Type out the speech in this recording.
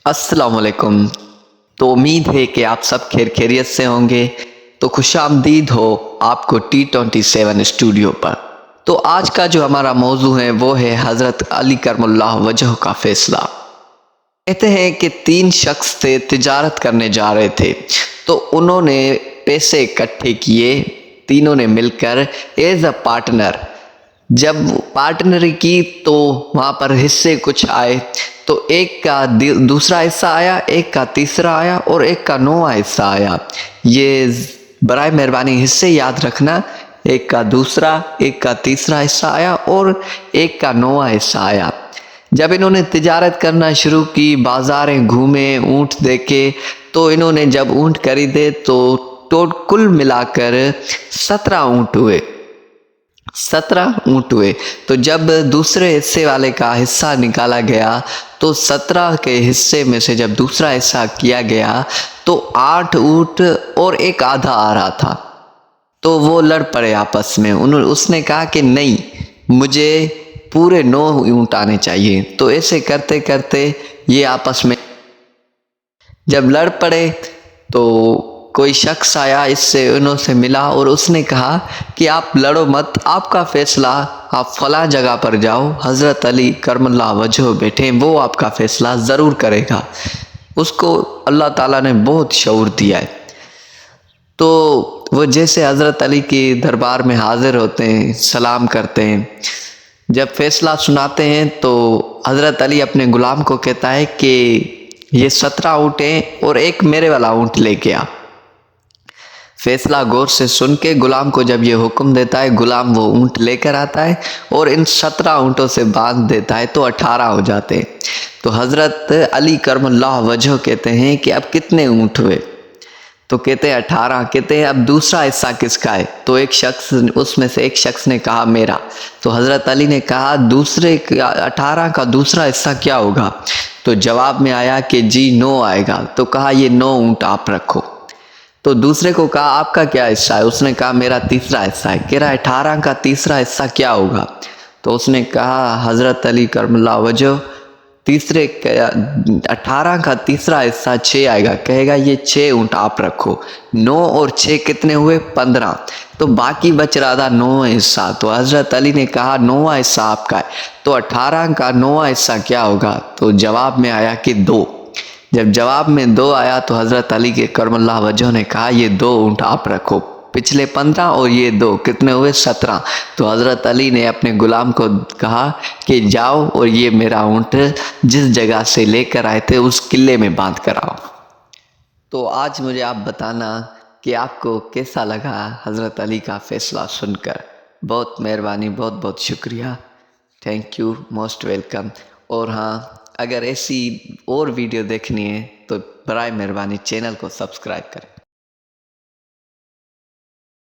अस्सलाम वालेकुम। तो उम्मीद है कि आप सब खैरियत से होंगे। तो खुशामदीद हो आपको T27 स्टूडियो पर। तो आज का जो हमारा मौजू है वो है हज़रत अली करमुल्लाह वजह का फ़ैसला। कहते हैं कि 3 शख्स थे, तिजारत करने जा रहे थे। तो उन्होंने पैसे इकट्ठे किए, तीनों ने मिलकर एज अ पार्टनर। जब पार्टनरी की तो वहाँ पर हिस्से कुछ आए। तो एक का दूसरा हिस्सा आया, एक का तीसरा आया और एक का 9वां हिस्सा आया। ये बराए मेहरबानी हिस्से याद रखना, एक का दूसरा, एक का तीसरा हिस्सा आया और एक का 9वां हिस्सा आया। जब इन्होंने तिजारत करना शुरू की, बाज़ारें घूमे, ऊँट देखे, तो इन्होंने जब ऊँट खरीदे तो कुल मिलाकर 17 ऊँट हुए। 17 ऊँट हुए। तो जब दूसरे हिस्से वाले का हिस्सा निकाला गया तो 17 के हिस्से में से जब दूसरा हिस्सा किया गया तो 8 ऊँट और एक आधा आ रहा था। तो वो लड़ पड़े आपस में। उसने कहा कि नहीं, मुझे पूरे 9 ऊँट आने चाहिए। तो ऐसे करते करते ये आपस में जब लड़ पड़े तो कोई शख्स आया, इससे उनसे मिला और उसने कहा कि आप लड़ो मत, आपका फ़ैसला, आप फ़लाँ जगह पर जाओ, हज़रत अली करमुल्लाह वजह बैठे, वो आपका फ़ैसला ज़रूर करेगा। उसको अल्लाह ताला ने बहुत शऊर दिया है। तो वो जैसे हज़रत अली के दरबार में हाज़िर होते हैं, सलाम करते हैं। जब फ़ैसला सुनाते हैं तो हज़रत अली अपने ग़ुलाम को कहता है कि ये 17 ऊँट हैं और एक मेरे वाला ऊँट लेके आ। फ़ैसला गौर से सुन के ग़ुलाम को जब ये हुक्म देता है, ग़ुलाम वो ऊँट लेकर आता है और इन 17 ऊँटों से बांध देता है तो 18 हो जाते हैं। तो हज़रत अली करमुल्लाह वजह कहते हैं कि अब कितने ऊँट हुए? तो कहते हैं 18। कहते हैं अब दूसरा हिस्सा किसका है? तो एक शख्स, उसमें से एक शख्स ने कहा मेरा। तो हज़रत अली ने कहा दूसरे 18 का दूसरा हिस्सा क्या होगा? तो जवाब में आया कि जी 9 आएगा। तो कहा ये 9 ऊँट आप रखो। तो दूसरे को कहा आपका क्या हिस्सा है? उसने कहा मेरा तीसरा हिस्सा है। कह रहा है 18 का तीसरा हिस्सा क्या होगा? तो उसने कहा हज़रत अली करमुल्लाह वजह, 18 का तीसरा हिस्सा 6 आएगा। कहेगा ये 6 ऊँट आप रखो। 9 और 6 कितने हुए? 15। तो बाकी बच रहा था 9वां हिस्सा। तो हज़रत अली ने कहा 9वां हिस्सा आपका है। तो 18 का 9वां हिस्सा क्या होगा? तो जवाब में आया कि 2। जब जवाब में 2 आया तो हज़रत अली के करमुल्लाह वजह ने कहा ये 2 ऊँट आप रखो। पिछले 15 और ये 2 कितने हुए? 17। तो हज़रत अली ने अपने ग़ुलाम को कहा कि जाओ और ये मेरा ऊँट जिस जगह से लेकर आए थे उस किले में बांध कर आओ। तो आज मुझे आप बताना कि आपको कैसा लगा हज़रत अली का फ़ैसला सुनकर। बहुत मेहरबानी, बहुत बहुत शुक्रिया। Thank you, most welcome. और हाँ, अगर ऐसी और वीडियो देखनी है तो बराए मेहरबानी चैनल को सब्सक्राइब करें।